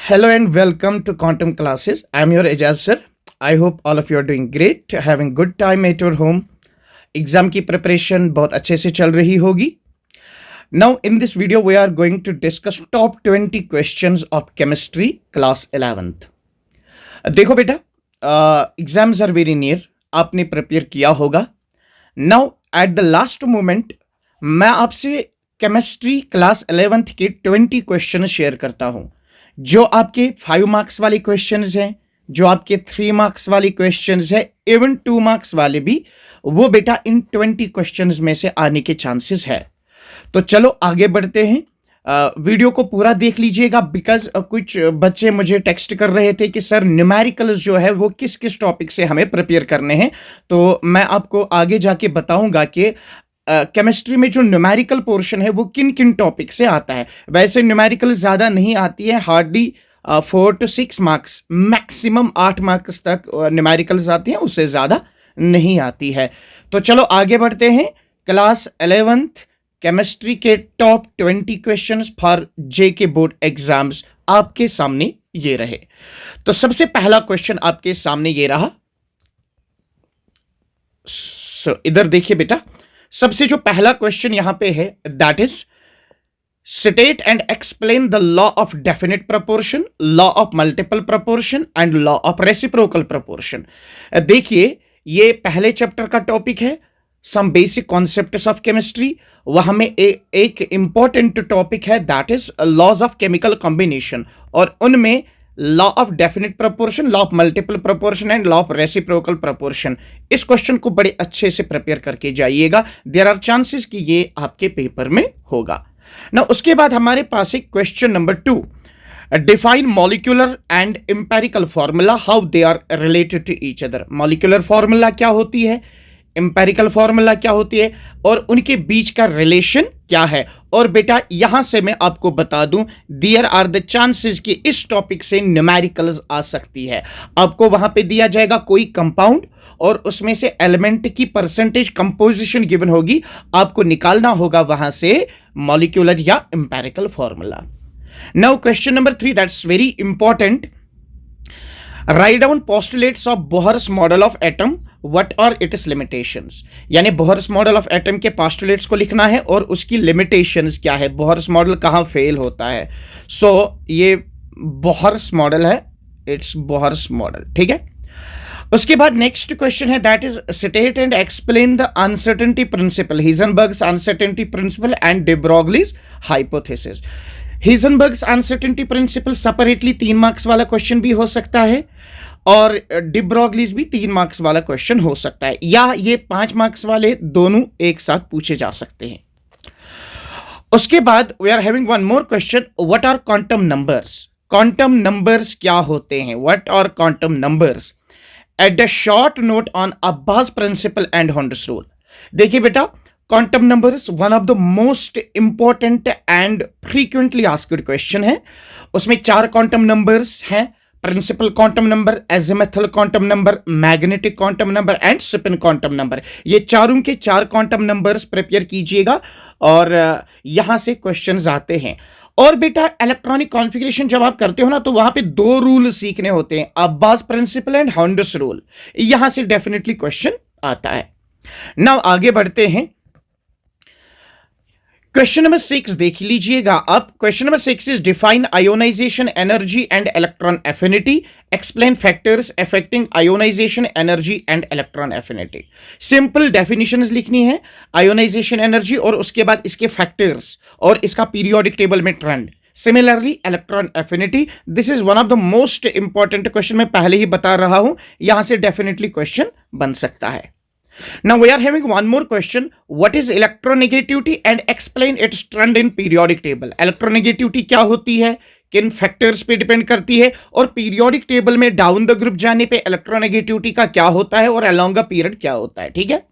Hello and welcome to Quantum Classes. I'm your Ejaz sir. I hope all of you are doing great, having good time at your home. Exam की preparation बहुत अच्छे से चल रही होगी. Now in this video we are going to discuss top 20 questions of chemistry class 11th. देखो बेटा, exams are very near. आपने प्रिपेयर किया होगा. Now at the last moment मैं आपसे केमिस्ट्री क्लास 11th के 20 क्वेश्चन शेयर करता हूं, जो आपके 5 मार्क्स वाले क्वेश्चंस हैं, जो आपके 3 मार्क्स वाले क्वेश्चंस हैं, इवन 2 मार्क्स वाले भी, वो बेटा इन 20 क्वेश्चंस में से आने के चांसेस है. तो चलो आगे बढ़ते हैं. वीडियो को पूरा देख लीजिएगा, बिकॉज कुछ बच्चे मुझे टेक्स्ट कर रहे थे कि सर न्यूमेरिकल्स जो है वो किस किस टॉपिक से हमें प्रिपेयर करने हैं. तो मैं आपको आगे जाके बताऊंगा कि केमिस्ट्री में जो न्यूमेरिकल पोर्शन है वो किन किन टॉपिक से आता है. वैसे न्यूमेरिकल ज़्यादा नहीं आती है, hardly 4 to 6 marks, maximum 8 marks तक न्यूमेरिकल्स आती हैं, उससे ज़्यादा नहीं आती है. तो चलो आगे बढ़ते हैं. क्लास 11th केमिस्ट्री के top 20 questions for JK board exams आपके सामने ये रहे. तो सबसे पहला क्वेश्चन आपके सामने ये रहा. इधर देखिए बेटा, सबसे जो पहला क्वेश्चन यहां पे है, that is state and explain the law of definite proportion, law of multiple proportion and law of reciprocal proportion. देखिए ये पहले चैप्टर का टॉपिक है, some basic concepts of chemistry. वहां में एक इंपॉर्टेंट टॉपिक है, that is laws of chemical combination, और उनमें law of definite proportion, law of multiple proportion and law of reciprocal proportion. इस क्वेश्चन को बड़े अच्छे से प्रिपेयर करके जाइएगा. देयर आर चांसेस कि ये आपके पेपर में होगा ना. उसके बाद हमारे पास एक question number 2, define molecular and empirical formula, how they are related to each other. Molecular formula क्या होती है, एम्पेरिकल फॉर्मूला क्या होती है, और उनके बीच का रिलेशन क्या है. और बेटा यहां से मैं आपको बता दूं, देयर आर द चांसेस कि इस टॉपिक से न्यूमेरिकल्स आ सकती है. आपको वहां पे दिया जाएगा कोई कंपाउंड और उसमें से एलिमेंट की परसेंटेज कंपोजिशन गिवन होगी, आपको निकालना होगा वहां से मॉलिक्यूलर या empirical formula. Now question number 3, that's very important. Write down postulates of Bohr's model of atom, what are its limitations. यानी बोहर्स मॉडल ऑफ एटम के पोस्टुलेट्स को लिखना है और उसकी लिमिटेशंस क्या है, बोहर्स मॉडल कहां फेल होता है. सो ये बोहर्स मॉडल है, इट्स बोहर्स मॉडल, ठीक है. उसके बाद नेक्स्ट क्वेश्चन है, that is state and explain the uncertainty principle, Heisenberg's uncertainty principle and de Broglie's hypothesis. Heisenberg's uncertainty principle separately 3 marks वाला क्वेश्चन भी हो सकता है, और डे ब्रोगलीज भी 3 मार्क्स वाला क्वेश्चन हो सकता है, या ये 5 मार्क्स वाले दोनों एक साथ पूछे जा सकते हैं. उसके बाद we are having one more question, what are quantum numbers. Quantum numbers क्या होते हैं, what are quantum numbers. At the short note on Aufbau principle and Hund's rule. देखिए बेटा, quantum numbers one of the most important and frequently asked question है. उसमें 4 quantum numbers हैं, principal quantum number, azimuthal quantum number, magnetic quantum number and spin quantum number. ये चारों के 4 quantum numbers prepare कीजिएगा और यहां से क्वेश्चंस आते हैं. और बेटा इलेक्ट्रॉनिक कॉन्फ़िगरेशन जब आप करते हो ना, तो वहां पे 2 रूल सीखने होते हैं, Abbas principle and Hund's rule. यहां से डेफिनेटली क्वेश्चन आता है. नाउ आगे बढ़ते हैं. क्वेश्चन नंबर 6 देख लीजिएगा आप. Question number 6 is define ionisation energy and electron affinity, explain factors affecting ionisation energy and electron affinity. Simple definitions लिखनी है, आयोनाइजेशन एनर्जी और उसके बाद इसके फैक्टर्स और इसका पीरियोडिक टेबल में trend. Similarly electron affinity, this is one of the most important question. मैं पहले ही बता रहा हूं, यहां से डेफिनेटली क्वेश्चन बन सकता है. Now we are having one more question. What is electronegativity and explain its trend in periodic table. Electronegativity क्या होती है, किन फैक्टर्स पे डिपेंड करती है, और पीरियोडिक टेबल में डाउन द ग्रुप जाने पे इलेक्ट्रोनेगेटिविटी का क्या होता है और अलोंग अ पीरियड क्या होता है, ठीक है.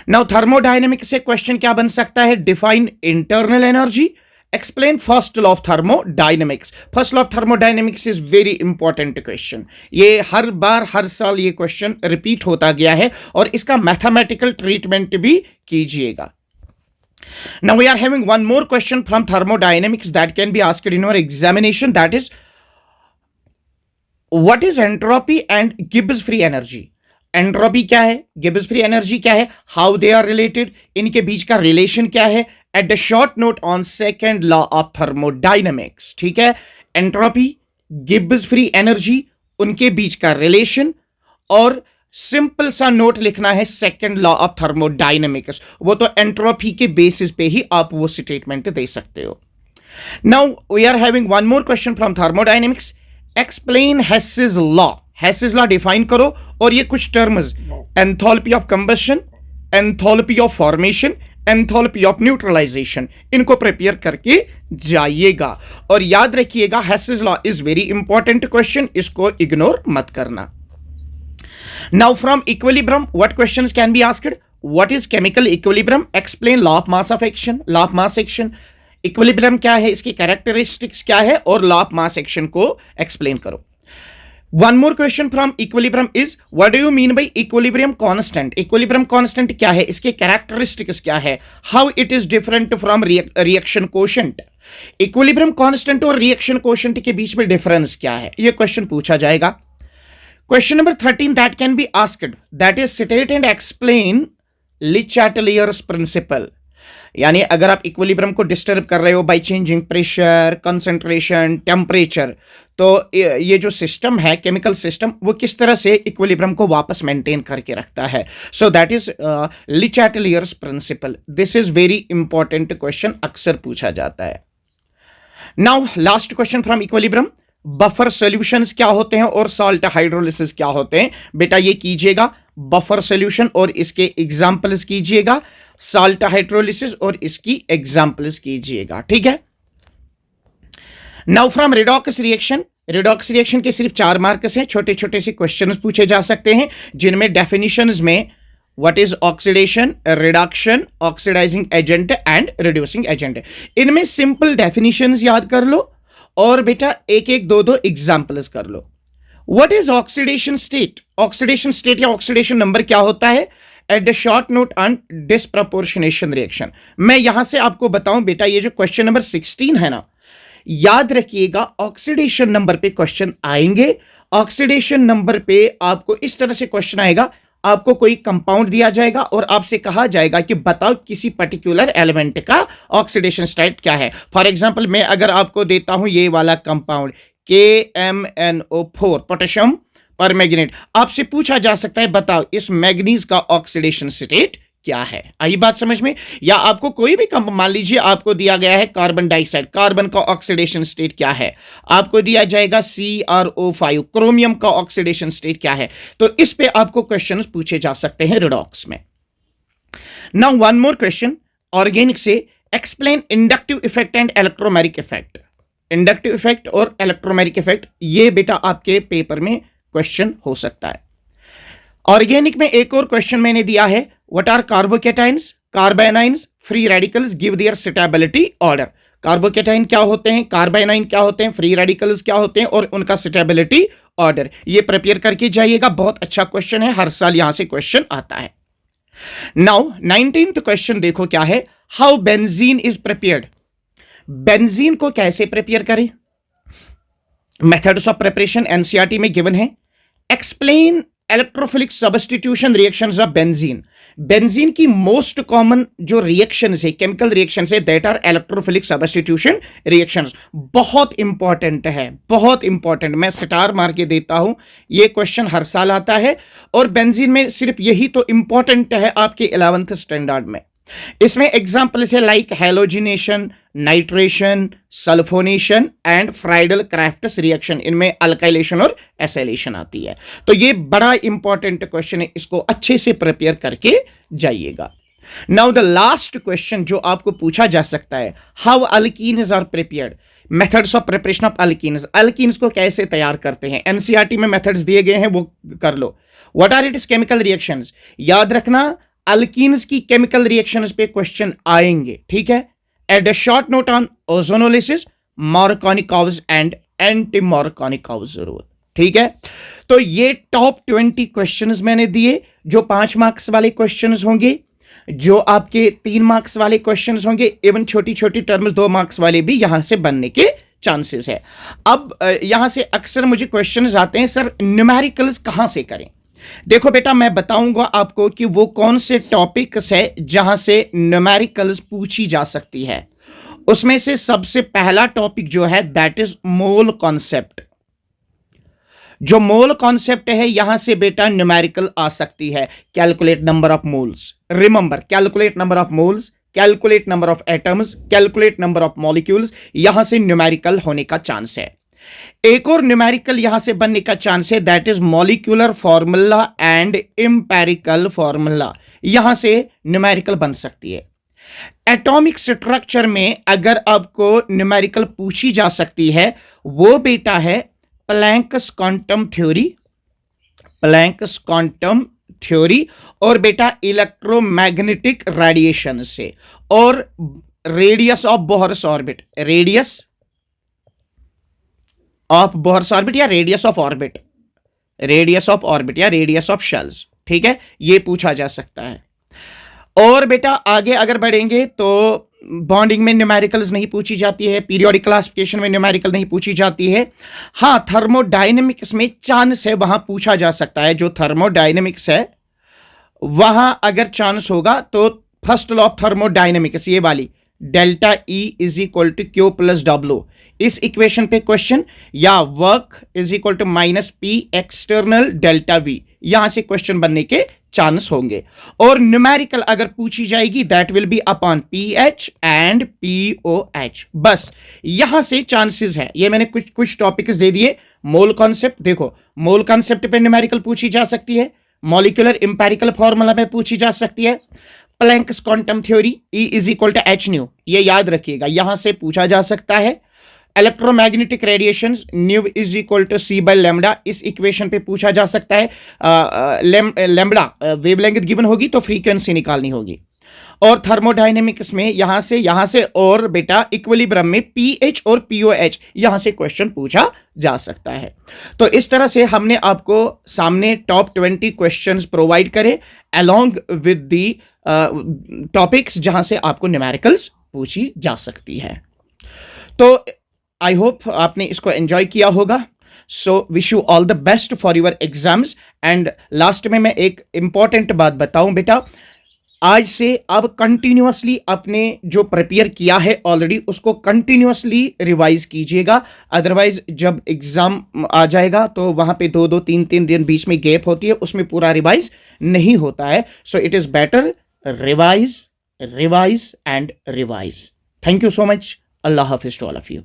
नाउ थर्मोडायनेमिक्स से क्वेश्चन क्या बन सकता है, define internal energy, explain first law of thermodynamics. First law of thermodynamics is very important question. ये हर बार हर साल ये क्वेश्चन रिपीट होता गया है, और इसका मैथमेटिकल ट्रीटमेंट भी कीजिएगा. Now we are having one more question from thermodynamics that can be asked in your examination, that is what is entropy and Gibbs free energy? Entropy क्या है, गिब्स फ्री एनर्जी क्या है, how they are related, इनके बीच का relation क्या है? At the short note on second law of thermodynamics, ठीक है। एंट्रोपी, गिब्स फ्री एनर्जी, उनके बीच का रिलेशन, और सिंपल सा नोट लिखना है सेकेंड लॉ ऑफ थर्मोडाइनमिक्स। वो तो एंट्रोपी के बेसिस पे ही आप वो स्टेटमेंट दे सकते हो। Now we are having one more question from thermodynamics. Explain Hess's law. Hess's law define करो, और ये कुछ terms, enthalpy of combustion, enthalpy of formation, enthalpy of neutralisation, इनको प्रिपेयर करके जाइएगा। और याद रखिएगा Hess's law is very important question, इसको इग्नोर मत करना। Now from equilibrium, what questions can be asked? What is chemical equilibrium? Explain law of mass of action. Law of mass action. Equilibrium क्या है, इसकी characteristics क्या है, और law of mass action को explain करो। One more question from equilibrium is what do you mean by equilibrium constant? Equilibrium constant क्या है, इसके characteristics क्या है, how it is different from reaction quotient? Equilibrium constant और reaction quotient के बीच में difference क्या है, ये question पूछा जाएगा। Question number 13 that can be asked, that is state and explain Le Chatelier's principle। यानी अगर आप इक्विलिब्रियम को डिस्टर्ब कर रहे हो by changing pressure, concentration, temperature, तो ये जो सिस्टम है, केमिकल सिस्टम, वो किस तरह से इक्विलिब्रियम को वापस मेंटेन करके रखता है। So that is Le Chatelier's principle. This is very important question, अक्सर पूछा जाता है। Now last question from equilibrium, buffer solutions क्या होते हैं और सॉल्ट हाइड्रोलिसिस क्या होते हैं? बेटा ये कीजिएगा, बफर सॉल्यूशन और इसके एग्जांपल्स कीजिएगा, सॉल्ट हाइड्रोलिसिस और इसकी एग्जांपल्स कीजिएगा, ठीक है। Now from redox reaction, redox reaction के सिर्फ 4 मार्क्स हैं, छोटे छोटे से क्वेश्चंस पूछे जा सकते हैं, जिनमें डेफिनेशंस में what is oxidation, reduction, oxidising agent and reducing agent, इनमें सिंपल डेफिनेशंस याद कर लो, और बेटा एक एक दो दो एग्जाम्पल्स कर लो। What is oxidation state? Oxidation state या ऑक्सीडेशन नंबर क्या होता है? At the short note on disproportionation reaction. मैं यहां से आपको बताऊं बेटा, ये जो क्वेश्चन नंबर 16 है ना, याद रखिएगा ऑक्सीडेशन नंबर पे क्वेश्चन आएंगे। ऑक्सीडेशन नंबर पे आपको इस तरह से क्वेश्चन आएगा, आपको कोई कंपाउंड दिया जाएगा और आपसे कहा जाएगा कि बताओ किसी पर्टिकुलर एलिमेंट का ऑक्सीडेशन स्टेट क्या है। फॉर एग्जांपल मैं अगर आपको देता हूं ये वाला कंपाउंड KMnO4, पोटेशियम परमैंगनेट, आपसे पूछा जा सकता है बताओ इस मैग्नीज का ऑक्सीडेशन स्टेट क्या है। आई बात समझ में? या आपको कोई भी कंपाउंड, मान लीजिए आपको दिया गया है कार्बन डाइऑक्साइड, कार्बन का ऑक्सीडेशन स्टेट क्या है, आपको दिया जाएगा CrO5, क्रोमियम का ऑक्सीडेशन स्टेट क्या है। तो इस पे आपको क्वेश्चंस पूछे जा सकते हैं रिडॉक्स में। Now one more question organic से, explain inductive effect and electromagnetic effect. Inductive effect और इलेक्ट्रोमैग्नेटिक इफेक्ट, ये बेटा आपके पेपर में क्वेश्चन हो सकता है। ऑर्गेनिक में एक और क्वेश्चन मैंने दिया है, what are carbocations, carbanions, free radicals, give their stability order. Carbocation क्या होते हैं, कार्बेनाइन क्या होते हैं, फ्री रेडिकल्स क्या होते हैं, और उनका स्टेबिलिटी ऑर्डर। ये प्रिपेयर करके जाइएगा, बहुत अच्छा क्वेश्चन है, हर साल यहां से क्वेश्चन आता है। नाउ 19th क्वेश्चन देखो क्या है, how benzene is prepared. Benzene को कैसे प्रिपेयर करें? मेथड्स ऑफ प्रिपरेशन एनसीईआरटी में गिवन है। Explain electrophilic substitution reactions of benzene. Benzene की मोस्ट कॉमन जो रिएक्शंस है, केमिकल रिएक्शंस है, that are electrophilic substitution reactions. बहुत इंपॉर्टेंट है, बहुत इंपॉर्टेंट, मैं स्टार मार के देता हूं, ये क्वेश्चन हर साल आता है। और बेंजीन में सिर्फ यही तो इंपॉर्टेंट है आपके 11th स्टैंडर्ड में। इसमें एग्जाम्पल्स है like halogenation, nitration, sulphonation and Friedl crafts reaction, इनमें अल्काइलेशन और एसाइलेशन आती है। तो ये बड़ा इंपॉर्टेंट क्वेश्चन है, इसको अच्छे से प्रिपेयर करके जाइएगा। नाउ द लास्ट क्वेश्चन जो आपको पूछा जा सकता है, how alkenes are prepared. Methods of preparation of alkenes, alkenes को कैसे तैयार करते हैं, एनसीईआरटी में मेथड्स दिए गए हैं, वो कर लो। What are its chemical reactions, याद रखना अल्कीन्स की केमिकल रिएक्शंस पे क्वेश्चन आएंगे, ठीक है। At the short note on ozonolysis, Markovnikov's and anti Markovnikov's rule, ठीक है। तो ये टॉप 20 क्वेश्चंस मैंने दिए, जो 5 मार्क्स वाले क्वेश्चंस होंगे, जो आपके 3 मार्क्स वाले क्वेश्चंस होंगे, इवन छोटी छोटी टर्म्स 2 मार्क्स वाले भी यहां से बनने के चांसेस है। अब यहां से अक्सर मुझे क्वेश्चंस आते हैं, सर न्यूमेरिकल्स कहां से करें? देखो बेटा, मैं बताऊंगा आपको कि वो कौन से टॉपिक्स है जहां से न्यूमेरिकल्स पूछी जा सकती है। उसमें से सबसे पहला टॉपिक जो है दैट इज मोल कॉन्सेप्ट। जो मोल कॉन्सेप्ट है यहां से बेटा न्यूमेरिकल आ सकती है। Calculate number of moles, remember calculate number of moles, calculate number of atoms, calculate number of molecules, यहां से न्यूमेरिकल होने का चांस है। एक और न्यूमेरिकल यहां से बनने का चांस है that is molecular formula and empirical formula, यहां से न्यूमेरिकल बन सकती है। एटॉमिक स्ट्रक्चर में अगर आपको न्यूमेरिकल पूछी जा सकती है वो बेटा है Planck's quantum theory, Planck's quantum theory, और बेटा इलेक्ट्रोमैग्नेटिक रेडिएशन से, और radius of Bohr's orbit, radius of Bohr's orbit या radius of orbit, radius of orbit या रेडियस ऑफ शेल्स, ठीक है, ये पूछा जा सकता है। और बेटा आगे अगर बढ़ेंगे तो बॉन्डिंग में न्यूमेरिकल्स नहीं पूछी जाती है, पीरियोडिक क्लासिफिकेशन में न्यूमेरिकल नहीं पूछी जाती है। हां, थर्मोडायनेमिक्स में चांस है, वहां पूछा जा सकता है। जो थर्मोडायनेमिक्स है वहां अगर चांस होगा तो फर्स्ट लॉ ऑफ थर्मोडायनेमिक्स, ये वाली delta E is equal to Q plus W, इस इक्वेशन पे क्वेश्चन, या work is equal to minus P external delta V, यहां से क्वेश्चन बनने के चांस होंगे। और न्यूमेरिकल अगर पूछी जाएगी that will be upon P H and P O H, बस यहां से चांसेस है। ये मैंने कुछ टॉपिक्स दे दिए। मोल कॉन्सेप्ट, देखो मोल कॉन्सेप्ट पे न्यूमेरिकल पूछी जा सकती है, मॉलिक्यूलर इंपेरिकल फॉर्मूला पे पूछी जा सकती है, Planck's quantum theory E is equal to H nu, ये याद रखिएगा, यहां से पूछा जा सकता है। Electromagnetic radiation nu is equal to C by lambda, इस इक्वेशन पे पूछा जा सकता है। लैम्डा वेवलेंथ गिवन होगी तो फ्रीक्वेंसी निकालनी होगी। और थर्मोडायनेमिक्स में यहां से और बेटा इक्विलिब्रियम में पीएच और पीओएच, यहां से क्वेश्चन पूछा जा सकता है। तो इस तरह से हमने आपको सामने टॉप 20 क्वेश्चंस प्रोवाइड करे अलोंग विद दी टॉपिक्स जहां से आपको न्यूमेरिकल्स पूछी जा सकती है। तो आई होप आपने इसको एंजॉय किया होगा। So wish you all the best for your exams. And last में मैं एक इंपॉर्टेंट बात बताऊं बेटा, आज से अब कंटिन्यूअसली अपने जो प्रिपेयर किया है ऑलरेडी उसको कंटिन्यूअसली रिवाइज कीजिएगा, अदरवाइज जब एग्जाम आ जाएगा तो वहां पे 2-2, 3-3 दिन बीच में गैप होती है, उसमें पूरा रिवाइज नहीं होता है। So it is better revise, revise and revise. Thank you so much. अल्लाह हाफिज टू ऑल ऑफ यू।